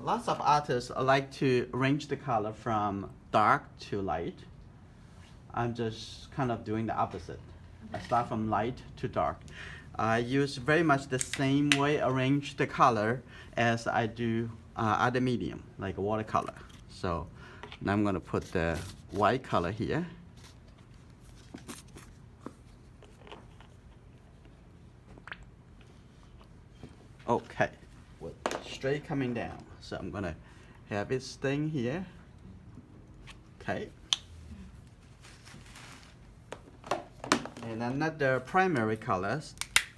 lots of artists like to arrange the color from dark to light. I'm just kind of doing the opposite. I start from light to dark. I use very much the same way arrange the color as I do other medium, like watercolor. So now I'm going to put the white color here. Okay, with straight coming down. So I'm going to have it staying here. Okay. And another primary colors,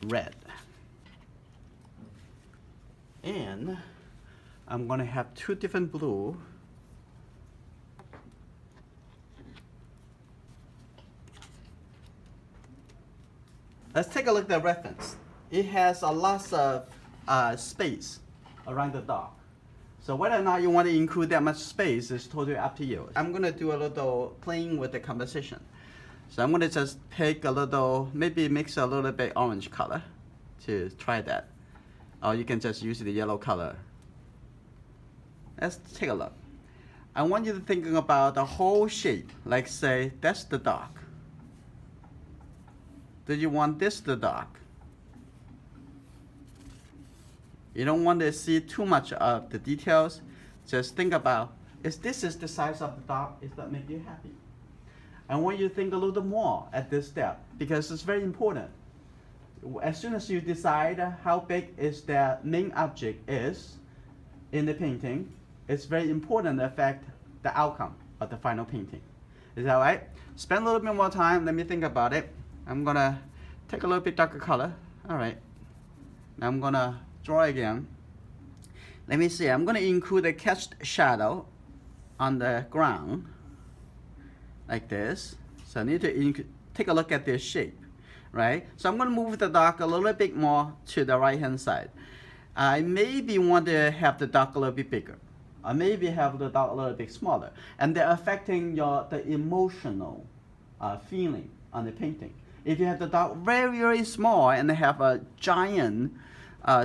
red. And I'm going to have two different blue. Let's take a look at the reference. It has a lot of space around the dog. So whether or not you want to include that much space is totally up to you. I'm going to do a little playing with the composition. So I'm going to just pick a little, maybe mix a little bit orange color to try that. Or you can just use the yellow color. Let's take a look. I want you to think about the whole shape. Like say, that's the dog. Do you want this the dog? You don't want to see too much of the details. Just think about, if this is the size of the dog, does that make you happy? I want you to think a little more at this step because it's very important. As soon as you decide how big is the main object is in the painting, it's very important to affect the outcome of the final painting. Is that right? Spend a little bit more time. Let me think about it. I'm gonna take a little bit darker color. All right. Now I'm gonna draw again. Let me see. I'm gonna include a cast shadow on the ground, like this. So I need to take a look at this shape, right? So I'm gonna move the dog a little bit more to the right hand side. I maybe want to have the dog a little bit bigger. I maybe have the dog a little bit smaller. And they're affecting the emotional feeling on the painting. If you have the dog very, very small and they have a giant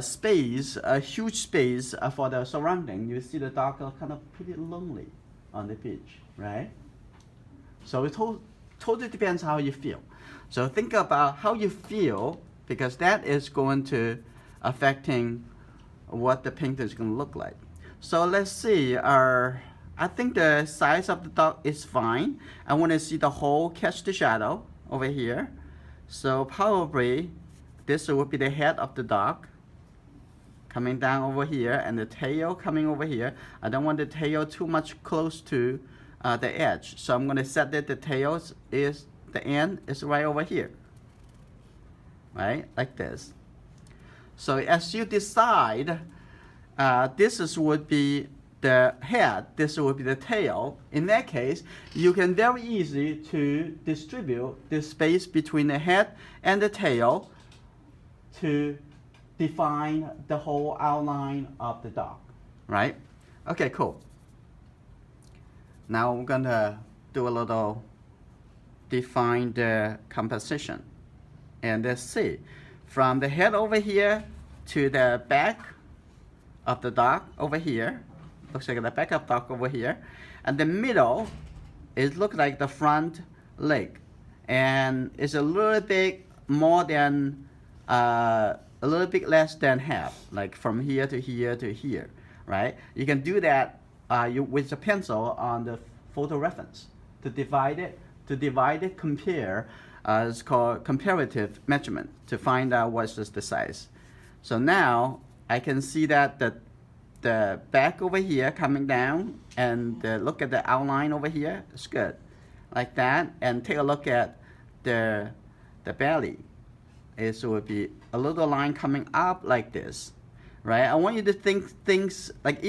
space, a huge space for the surrounding, you see the dog kind of pretty lonely on the beach, right? So it totally depends how you feel. So think about how you feel because that is going to affecting what the painting is going to look like. So let's see. I think the size of the dog is fine. I want to see the whole catch the shadow over here. So probably this would be the head of the dog coming down over here and the tail coming over here. I don't want the tail too much close to the edge. So I'm going to set that the tail is, the end is right over here. Right? Like this. So as you decide, this would be the head, this would be the tail. In that case, you can very easily to distribute the space between the head and the tail to define the whole outline of the dog, right? Okay, cool. Now we're gonna do a little define the composition. And let's see, from the head over here to the back of the dog over here, looks like the back of the dog over here, and the middle, it looks like the front leg, and it's a little bit more than, a little bit less than half, like from here to here to here, right? You can do that with a pencil on the photo reference to divide it, compare. It's called comparative measurement to find out what's just the size. So now I can see that the back over here coming down and look at the outline over here. It's good, like that. And take a look at the belly. It would be a little line coming up like this, right? I want you to think things like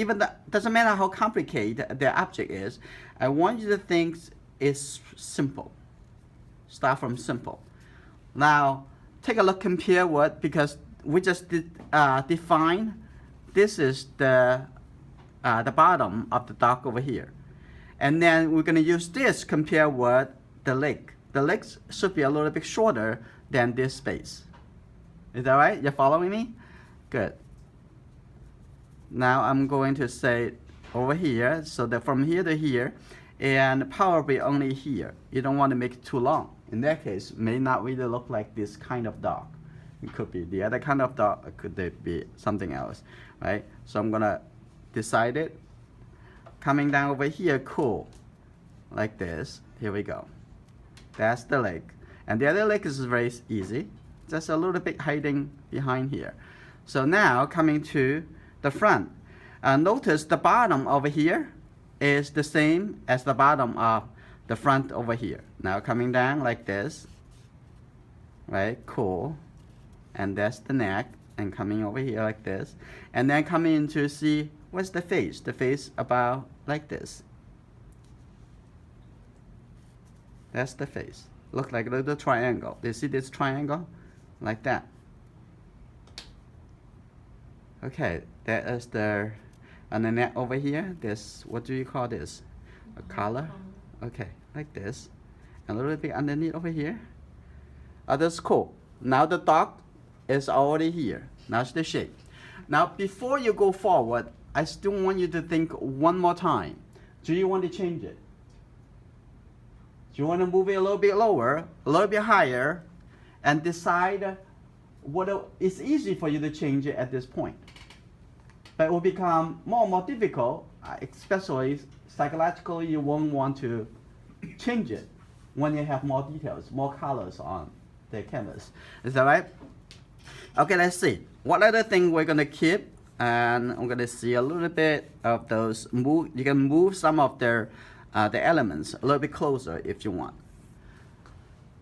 doesn't matter how complicated the object is. I want you to think it's simple. Start from simple. Now take a look, compare what, because we just define. This is the bottom of the dog over here. And then we're going to use this compare with the leg. The legs should be a little bit shorter than this space. Is that right? You're following me? Good. Now I'm going to say over here, so that from here to here, and probably only here. You don't want to make it too long. In that case, may not really look like this kind of dog. It could be the other kind of dog, or could it be something else, right? So I'm gonna decide it. Coming down over here, cool, like this. Here we go. That's the leg. And the other leg is very easy. Just a little bit hiding behind here. So now coming to the front. Notice the bottom over here is the same as the bottom of the front over here. Now coming down like this. Right, cool. And that's the neck. And coming over here like this. And then coming in to see what's the face. The face about like this. That's the face. Look like a little triangle. Do you see this triangle? Like that. Okay, that is the, on the neck over here, this, what do you call this? A collar? Okay, like this. A little bit underneath over here. Oh, that's cool. Now the dog is already here. Now it's the shape. Now before you go forward, I still want you to think one more time. Do you want to change it? Do you want to move it a little bit lower, a little bit higher, and decide what it's easy for you to change it at this point. But it will become more and more difficult, especially psychologically, you won't want to change it when you have more details, more colors on the canvas. Is that right? Okay, let's see. What other thing we're gonna keep? And I'm gonna see a little bit of those move. You can move some of the elements a little bit closer if you want.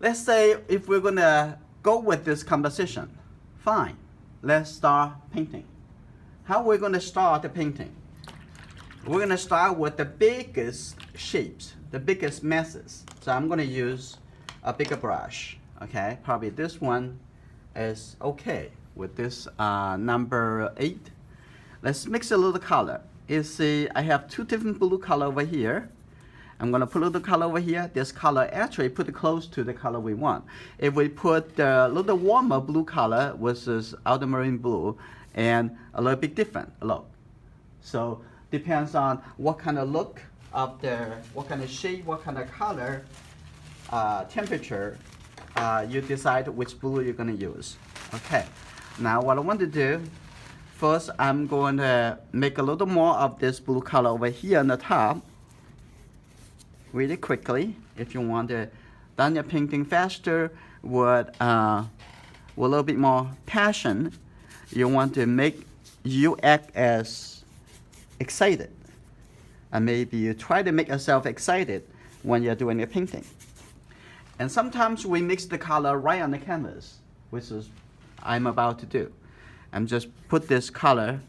Let's say if we're gonna go with this composition, fine. Let's start painting. How we're gonna start the painting? We're gonna start with the biggest shapes, the biggest masses. So I'm gonna use a bigger brush. Okay, probably this one is okay with this number 8. Let's mix a little color. You see, I have 2 different blue color over here. I'm gonna put a little color over here. This color actually put it close to the color we want. If we put a little warmer blue color versus ultramarine blue, and a little bit different look. So depends on what kind of look of the, what kind of shape, what kind of color, temperature, you decide which blue you're gonna use. Okay. Now what I want to do, first I'm going to make a little more of this blue color over here on the top. Really quickly, if you want to done your painting faster with a little bit more passion, you want to make you act as excited, and maybe you try to make yourself excited when you're doing your painting. And sometimes we mix the color right on the canvas, which is I'm about to do. I'm just put this color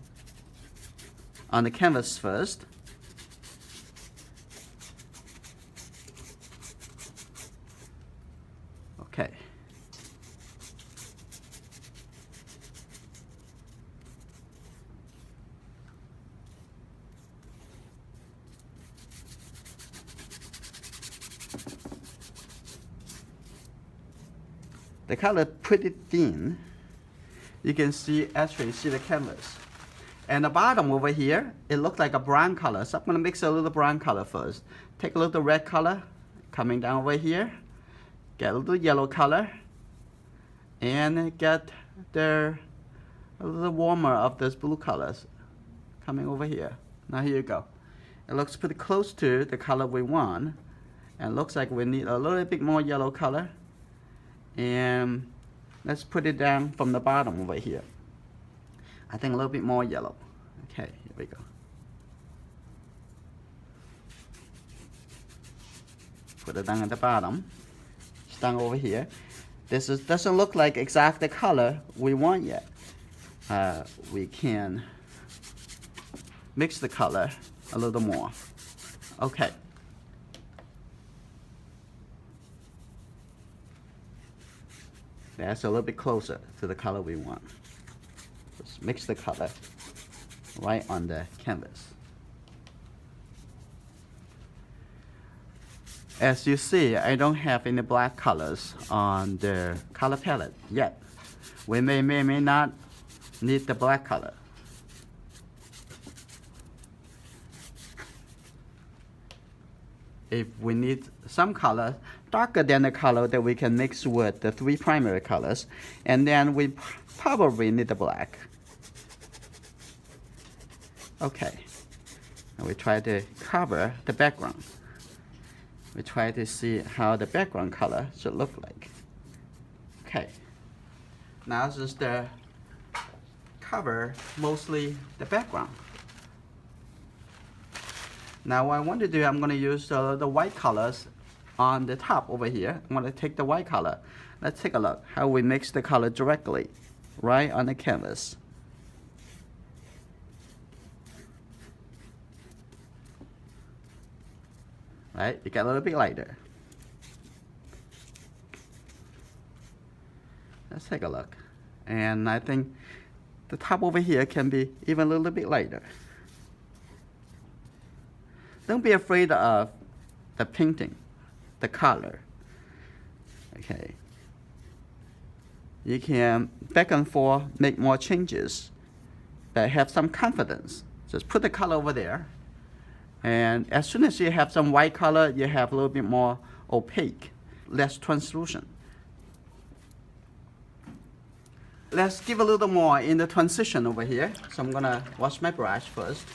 on the canvas first. Okay. The color pretty thin. You can actually see the canvas. And the bottom over here, it looks like a brown color. So I'm gonna mix a little brown color first. Take a little red color, coming down over here. Get a little yellow color, and get a little warmer of those blue colors coming over here. Now here you go. It looks pretty close to the color we want, and looks like we need a little bit more yellow color. And let's put it down from the bottom over here. I think a little bit more yellow. Okay, here we go. Put it down at the bottom. Down over here. This doesn't look like exact the color we want yet. We can mix the color a little more. Okay. That's a little bit closer to the color we want. Just mix the color right on the canvas. As you see, I don't have any black colors on the color palette yet. We may not need the black color. if we need some color darker than the color that we can mix with the 3 primary colors, and then we probably need the black. Okay, and we try to cover the background. We try to see how the background color should look like. Okay, now just cover mostly the background. Now what I want to do, I'm going to use the white colors on the top over here. I'm going to take the white color. Let's take a look how we mix the color directly right on the canvas. Right, it got a little bit lighter. Let's take a look. And I think the top over here can be even a little bit lighter. Don't be afraid of the painting, the color. Okay. You can back and forth make more changes, but have some confidence. Just put the color over there. And as soon as you have some white color, you have a little bit more opaque, less translucent. Let's give a little more in the transition over here. So I'm gonna wash my brush first.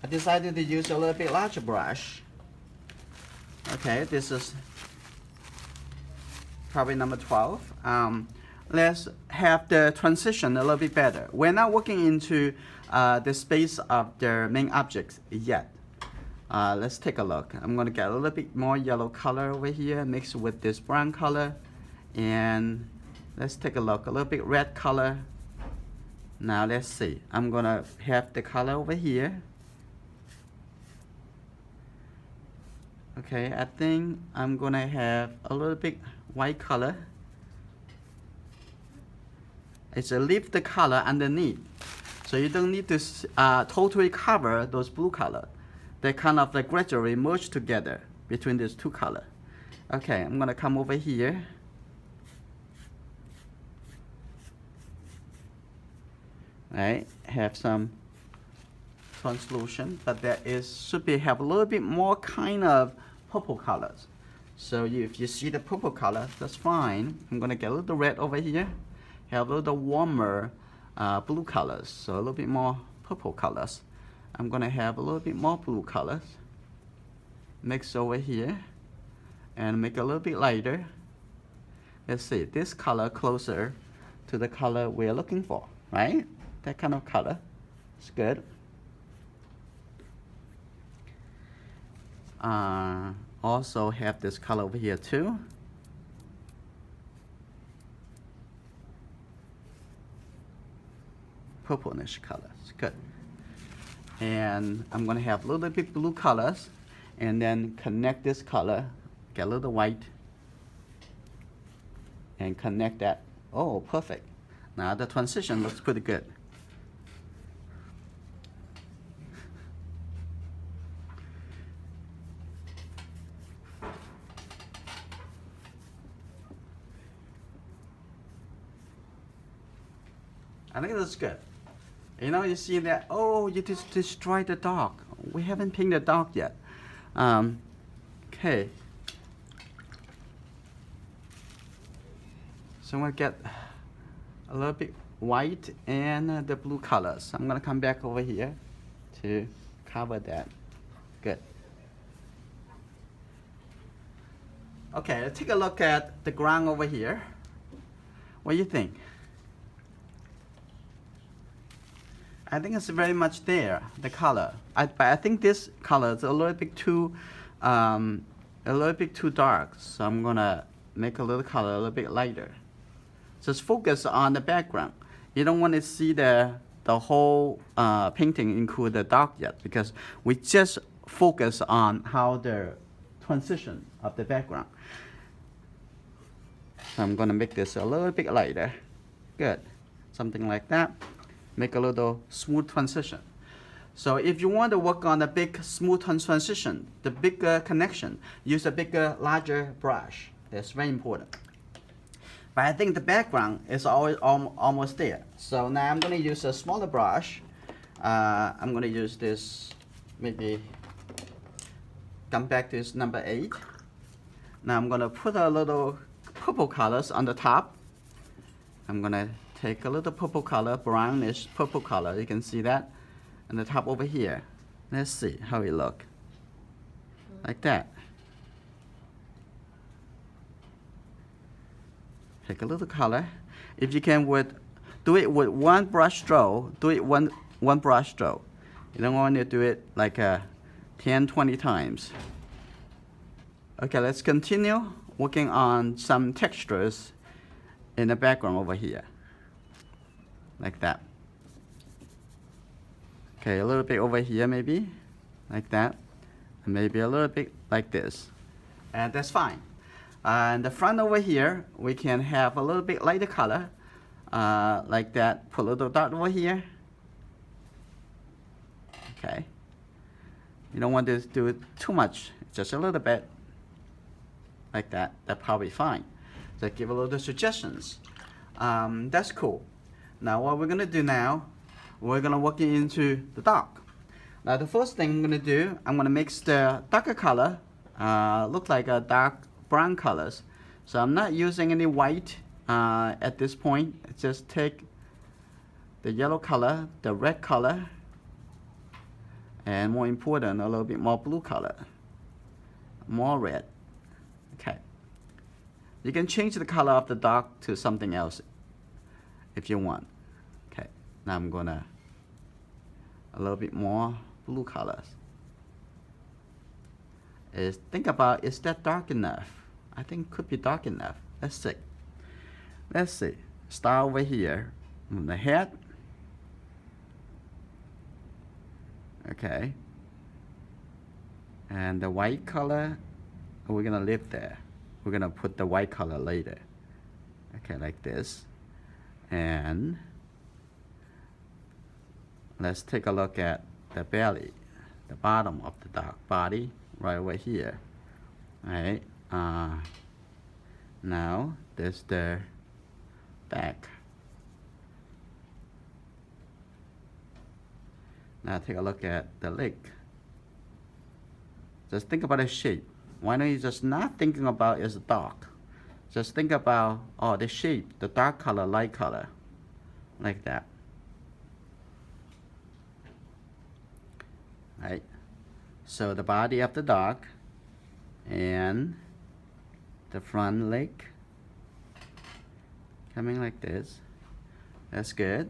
I decided to use a little bit larger brush. Okay, this is probably number 12. Let's have the transition a little bit better. We're not working into the space of the main objects yet. Let's take a look. I'm going to get a little bit more yellow color over here mixed with this brown color, and let's take a look, a little bit red color. Now let's see, I'm going to have the color over here. Okay, I think I'm going to have a little bit white color. It's a leave the color underneath, so you don't need to totally cover those blue color. They kind of like gradually merge together between these 2 colors. Okay, I'm gonna come over here. Right, have some translucent, but there should have a little bit more kind of purple colors. So if you see the purple color, that's fine. I'm gonna get a little red over here. Have a little warmer blue colors, so a little bit more purple colors. I'm gonna have a little bit more blue colors mix over here and make a little bit lighter. Let's see, this color closer to the color we're looking for, right? That kind of color, it's good. Also have this color over here too. Purplish colors, good. And I'm gonna have a little bit blue colors, and then connect this color, get a little white, and connect that. Oh, perfect. Now the transition looks pretty good. I think that's good. You know, you see that, oh, you just destroyed the dog. We haven't painted the dog yet. Okay. So I'm gonna get a little bit white and the blue colors. I'm gonna come back over here to cover that. Good. Okay, let's take a look at the ground over here. What do you think? I think it's very much there, the color. But I think this color is a little bit too dark. So I'm gonna make a little color a little bit lighter. Just focus on the background. You don't want to see the whole painting include the dark yet, because we just focus on how the transition of the background. So I'm gonna make this a little bit lighter. Good, something like that. Make a little smooth transition. So if you want to work on a big smooth transition, the bigger connection, use a bigger, larger brush. That's very important. But I think the background is always almost there. So now I'm going to use a smaller brush. I'm going to use this maybe jump back to number 8. Now I'm gonna put a little purple colors on the top. I'm gonna take a little purple color, brownish purple color. You can see that on the top over here. Let's see how it look. Like that. Take a little color. If you can do it with one brush stroke, do it one brush stroke. You don't want to do it like 10, 20 times. Okay, let's continue working on some textures in the background over here. Like that. Okay, a little bit over here maybe, like that. And maybe a little bit like this. And that's fine. And the front over here, we can have a little bit lighter color, like that. Put a little dot over here. Okay. You don't want to do it too much, just a little bit. Like that. That's probably fine. So give a little suggestions. That's cool. Now what we're gonna do now, we're gonna work into the dark. Now the first thing I'm gonna do, I'm gonna mix the darker color, look like a dark brown colors. So I'm not using any white at this point. Just take the yellow color, the red color, and more important, a little bit more blue color, more red. Okay. You can change the color of the dark to something else if you want. Okay. Now I'm gonna a little bit more blue colors. Think about, is that dark enough? I think it could be dark enough. Let's see. Let's see. Start over here on the head. Okay. And the white color, we're gonna leave there. We're gonna put the white color later. Okay, like this. And let's take a look at the belly, the bottom of the dark body, right over here. All right. Now there's the back. Now take a look at the leg. Just think about the shape. Why don't you just not thinking about is dark? Just think about, oh, the shape, the dark color, light color, like that. Right. So the body of the dog and the front leg coming like this. That's good.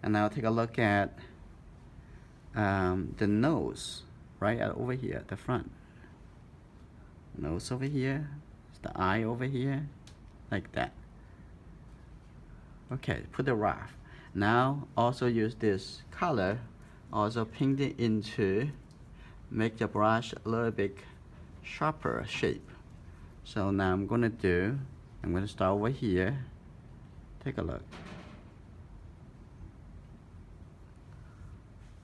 And now take a look at the nose, right over here at the front. Nose over here, the eye over here, like that. Okay, put the rough. Now also use this color, also paint it into, make the brush a little bit sharper shape. So now I'm gonna start over here. Take a look.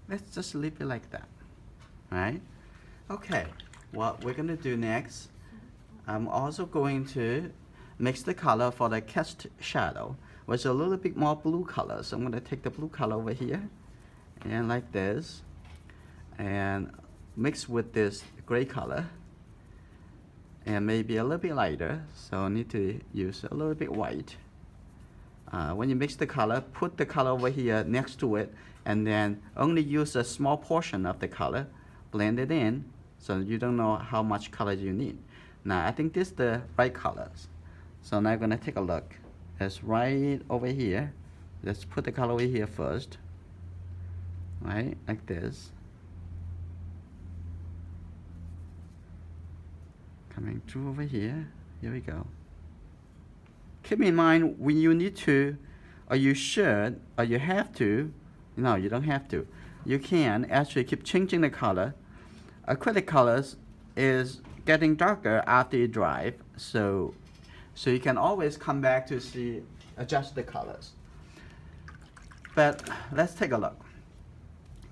Let's just leave it like that. Alright? Okay, what we're gonna do next, I'm also going to mix the color for the cast shadow with a little bit more blue color. So I'm gonna take the blue color over here and like this, and mix with this gray color, and maybe a little bit lighter, so I need to use a little bit white. When you mix the color, put the color over here next to it, and then only use a small portion of the color, blend it in, so you don't know how much color you need. Now I think this is the right colors. So now I'm gonna take a look. It's right over here. Let's put the color over here first. Right, like this. Coming through over here. Here we go. Keep in mind when you need to, or you should, or you have to. No, you don't have to. You can actually keep changing the color. Acrylic colors is getting darker after you dry, so you can always come back to see, adjust the colors. But let's take a look.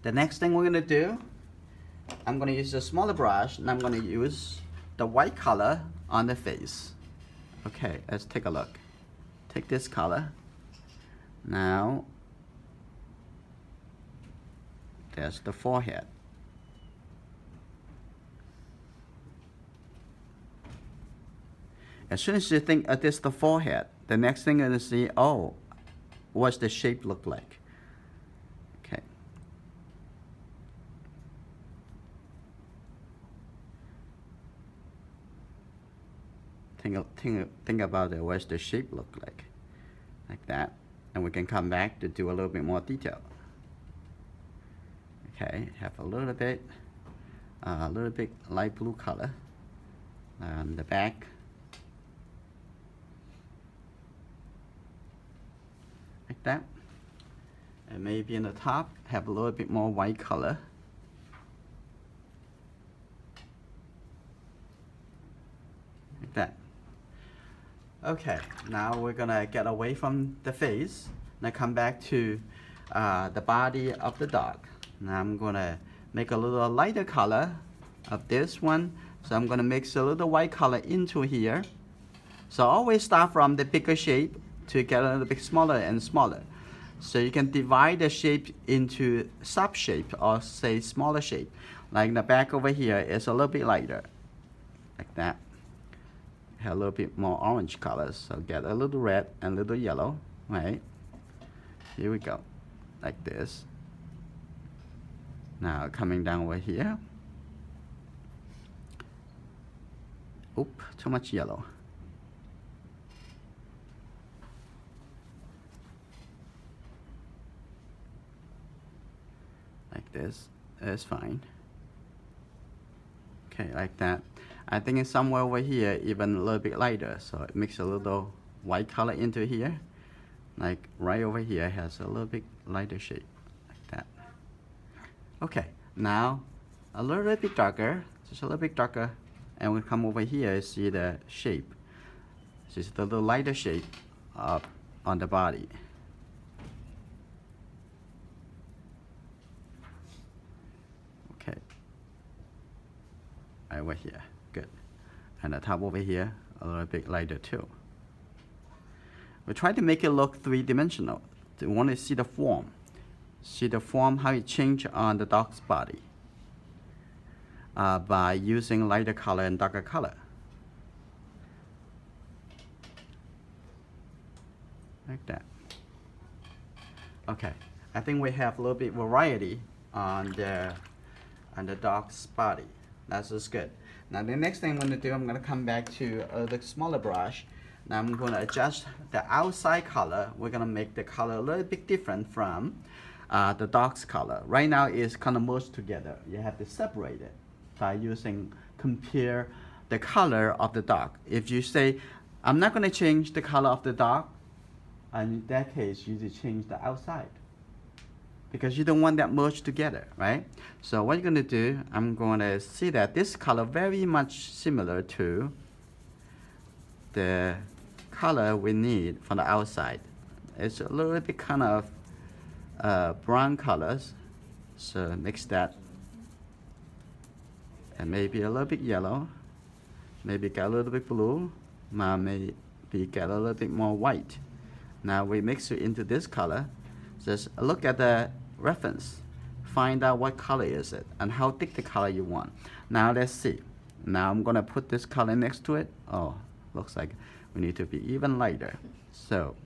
The next thing we're gonna do, I'm gonna use a smaller brush, and I'm gonna use the white color on the face. Okay, let's take a look. Take this color. Now, there's the forehead. As soon as you think this is the forehead, the next thing you're going to see, oh, what's the shape look like? Okay. Think about it, what's the shape look like that. And we can come back to do a little bit more detail. Okay, have a little bit light blue color on the back. Like that. And maybe in the top, have a little bit more white color. Like that. Okay, now we're gonna get away from the face. Now come back to the body of the dog. Now I'm gonna make a little lighter color of this one. So I'm gonna mix a little white color into here. So always start from the bigger shape to get a little bit smaller and smaller. So you can divide the shape into sub shape or say smaller shape. Like the back over here is a little bit lighter, like that. Have a little bit more orange colors, so get a little red and a little yellow, right? Here we go, like this. Now coming down over here. Oop, too much yellow. Like this is fine. Okay, like that. I think it's somewhere over here even a little bit lighter, so it makes a little white color into here. Like right over here has a little bit lighter shade, like that. Okay, now a little bit darker, just a little bit darker, and we come over here, see the shape. Just a little lighter shape up on the body. Okay, right over here, good. And the top over here, a little bit lighter too. We try to make it look three-dimensional. We want to see the form. See the form, how it changes on the dog's body by using lighter color and darker color. Like that. Okay, I think we have a little bit variety on the dog's body. That's just good. Now the next thing I'm going to do, I'm going to come back to the smaller brush. Now I'm going to adjust the outside color. We're going to make the color a little bit different from the dog's color. Right now it's kind of merged together. You have to separate it by compare the color of the dog. If you say, I'm not going to change the color of the dog, and in that case, you just change the outside, because you don't want that merged together, right? So what you're going to do, I'm going to see that this color very much similar to the color we need from the outside. It's a little bit kind of brown colors, so mix that, and maybe a little bit yellow, maybe get a little bit blue, now maybe get a little bit more white. Now we mix it into this color. Just look at the reference, find out what color is it and how thick the color you want. Now let's see. Now I'm gonna put this color next to it. Oh, looks like we need to be even lighter. So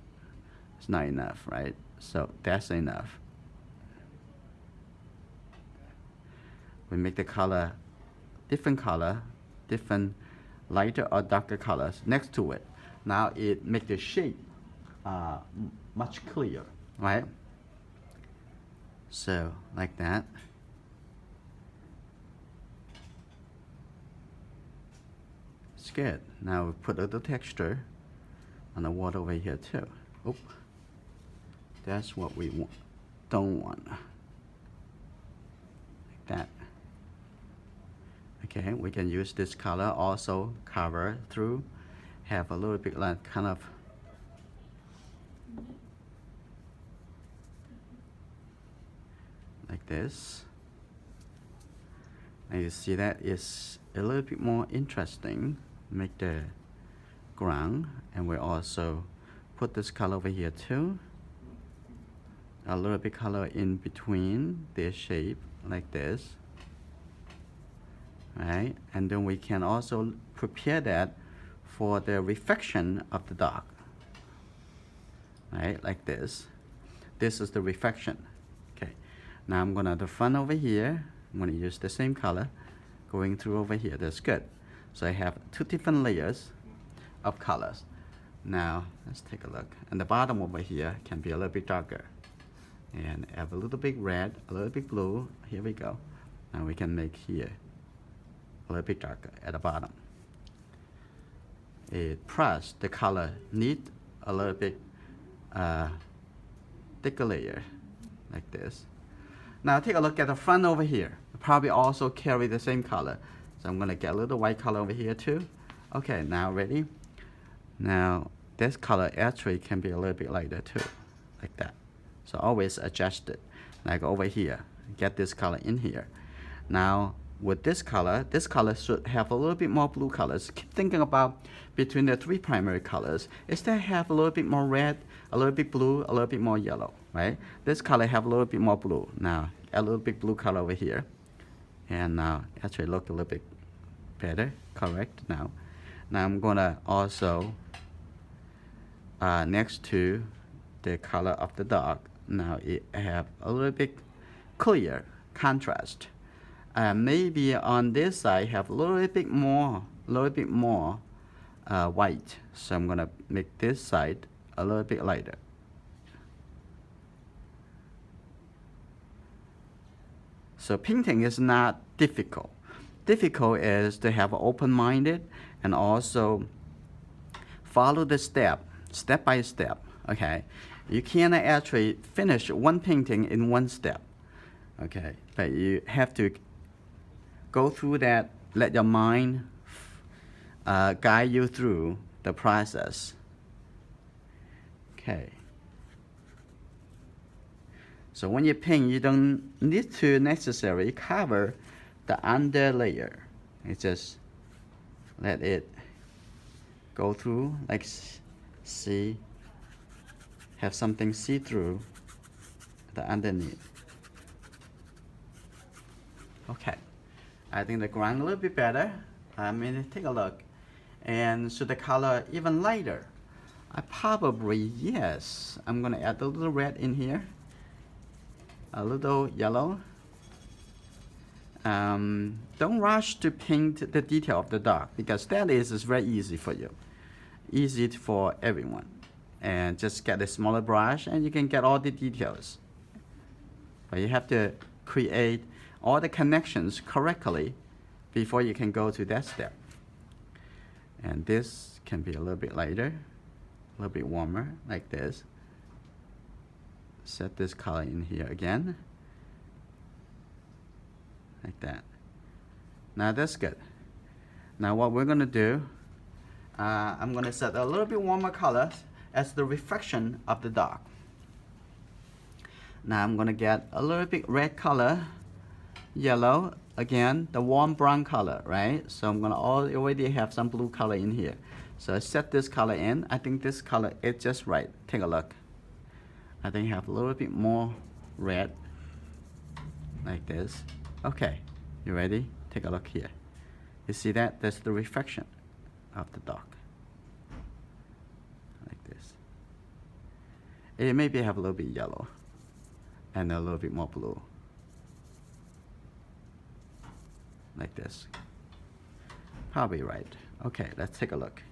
it's not enough, right? So that's enough. We make the color, different lighter or darker colors next to it. Now it makes the shape much clearer, right? So like that. It's good. Now we put a little texture on the water over here too. Oop. That's what we want. Don't want. Like that. Okay, we can use this color also cover through. Have a little bit like kind of like this. And you see that is a little bit more interesting. Make the ground, and we also put this color over here too. A little bit color in between their shape like this. Right? And then we can also prepare that for the reflection of the dark. Right, like this. This is the reflection. Okay, now I'm gonna the front over here. I'm gonna use the same color going through over here. That's good. So I have two different layers of colors. Now let's take a look. And the bottom over here can be a little bit darker. And have a little bit red, a little bit blue. Here we go. Now we can make here a little bit darker at the bottom. Plus the color need a little bit thicker layer like this. Now take a look at the front over here. Probably also carry the same color. So I'm gonna get a little white color over here too. Okay, now ready? Now this color actually can be a little bit lighter too, like that. So always adjust it, like over here. Get this color in here. Now with this color should have a little bit more blue colors. Keep thinking about between the three primary colors. Is that have a little bit more red, a little bit blue, a little bit more yellow, right? This color have a little bit more blue. Now a little bit blue color over here. And now actually look a little bit better, correct now. Now I'm gonna also, next to the color of the dark, now it have a little bit clear contrast. Maybe on this side have a little bit more white. So I'm gonna make this side a little bit lighter. So painting is not difficult. Difficult is to have open-minded and also follow the step by step. Okay, you cannot actually finish one painting in one step. Okay, but you have to go through that. Let your mind guide you through the process. Okay. So when you paint, you don't need to necessarily cover the under layer. You just let it go through, like see, have something see-through the underneath. Okay, I think the ground a little bit better. I mean, take a look. And so the color even lighter. Yes, I'm gonna add a little red in here. A little yellow. Don't rush to paint the detail of the dark because that is very easy for you. Easy for everyone. And just get a smaller brush and you can get all the details. But you have to create all the connections correctly before you can go to that step. And this can be a little bit lighter, a little bit warmer, like this. Set this color in here again, like that. Now that's good. Now what we're gonna do, I'm gonna set a little bit warmer color as the reflection of the dark. Now I'm gonna get a little bit red color, yellow, again, the warm brown color, right? So I'm gonna already have some blue color in here. So I set this color in. I think this color is just right. Take a look. I think I have a little bit more red, like this. Okay, you ready? Take a look here. You see that? That's the reflection of the dark, like this. It maybe have a little bit yellow and a little bit more blue, like this. Probably right. Okay, let's take a look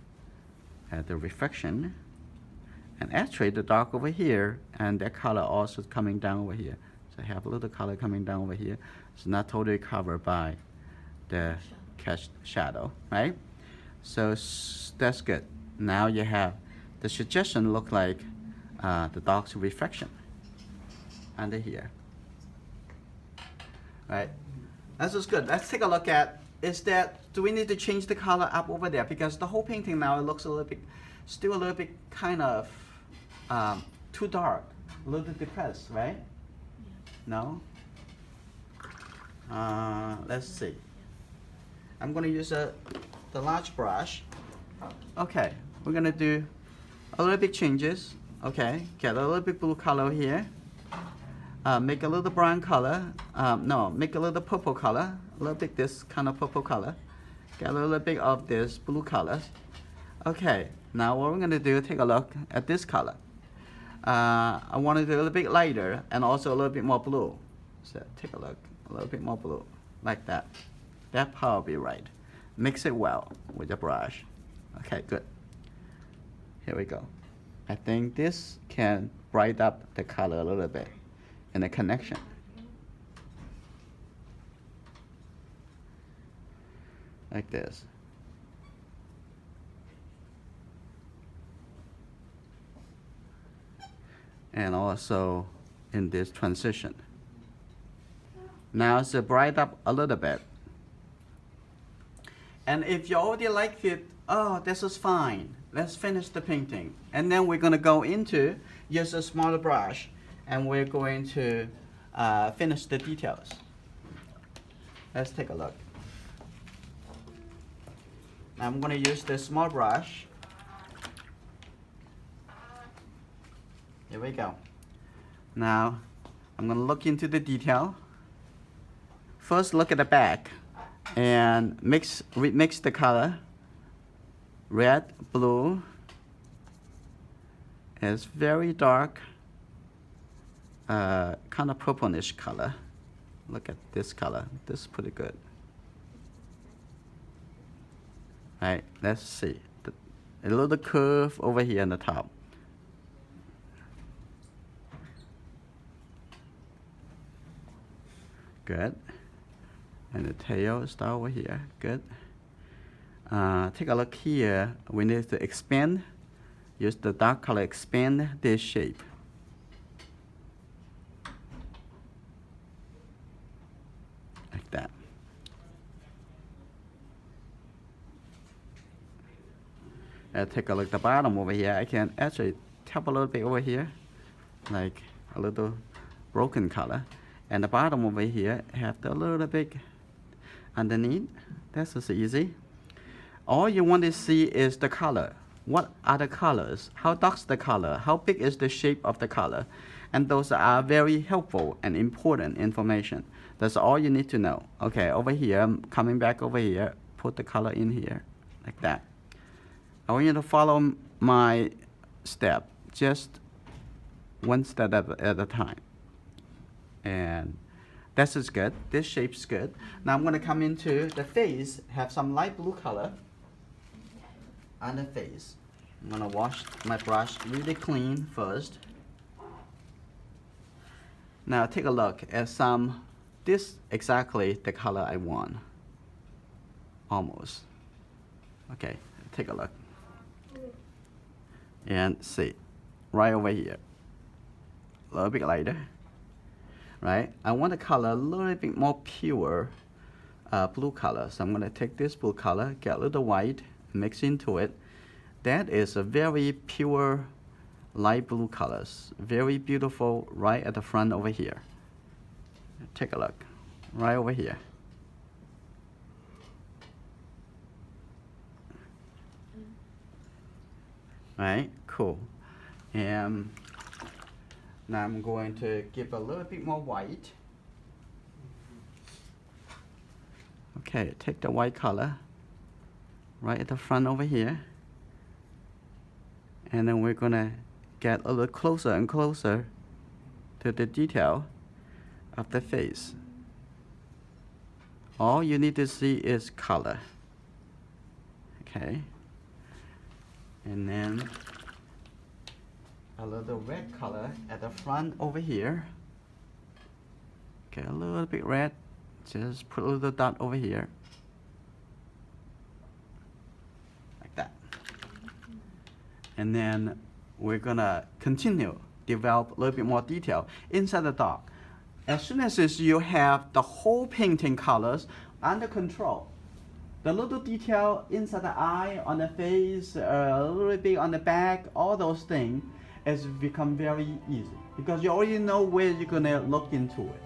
at the reflection. And actually the dark over here and that color also coming down over here. So I have a little color coming down over here. It's not totally covered by the shadow, right? So that's good. Now you have the suggestion look like the dark's reflection under here. Right? This is good. Let's take a look at, do we need to change the color up over there? Because the whole painting now it looks a little bit, still a little bit kind of too dark, a little bit depressed, right? No? Let's see. I'm gonna use the large brush. Okay, we're gonna do a little bit changes. Okay, get a little bit blue color here. Make a little brown color. Make a little purple color. A little bit this kind of purple color. Get a little bit of this blue color. Okay, now what we're gonna do, take a look at this color. I want it a little bit lighter and also a little bit more blue. So take a look, a little bit more blue, like that. That probably right. Mix it well with the brush. Okay, good. Here we go. I think this can brighten up the color a little bit in the connection. Like this. And also in this transition. Now it's bright up a little bit. And if you already like it, oh, this is fine. Let's finish the painting. And then we're gonna go into, use a smaller brush, and we're going to finish the details. Let's take a look. I'm gonna use the small brush. Here we go. Now, I'm gonna look into the detail. First, look at the back and mix the color. Red, blue. It's very dark, kind of purplish color. Look at this color. This is pretty good. Right, let's see. A little curve over here on the top. Good. And the tail start over here. Good. Take a look here. We need to expand. Use the dark color, expand this shape. Like that. Take a look at the bottom over here. I can actually tap a little bit over here, like a little broken color. And the bottom over here have the little bit underneath. That's just easy. All you want to see is the color. What are the colors? How dark's the color? How big is the shape of the color? And those are very helpful and important information. That's all you need to know. Okay, over here, coming back over here, put the color in here, like that. I want you to follow my step, just one step at a time. And this is good. This shape's good. Now I'm going to come into the face, have some light blue color on the face. I'm going to wash my brush really clean first. Now take a look at this exactly the color I want. Almost. Okay, take a look. And see, right over here. A little bit lighter. Right? I want the color a little bit more pure blue color. So I'm going to take this blue color, get a little white, mix into it. That is a very pure light blue colors. Very beautiful right at the front over here. Take a look. Right over here. Right? Cool. And now I'm going to give a little bit more white. Okay, take the white color right at the front over here. And then we're gonna get a little closer and closer to the detail of the face. All you need to see is color. Okay. And then a little red color at the front over here. Okay, a little bit red. Just put a little dot over here. Like that. And then we're gonna continue, develop a little bit more detail inside the dog. As soon as you have the whole painting colors under control, the little detail inside the eye, on the face, a little bit on the back, all those things has become very easy because you already know where you're gonna look into it.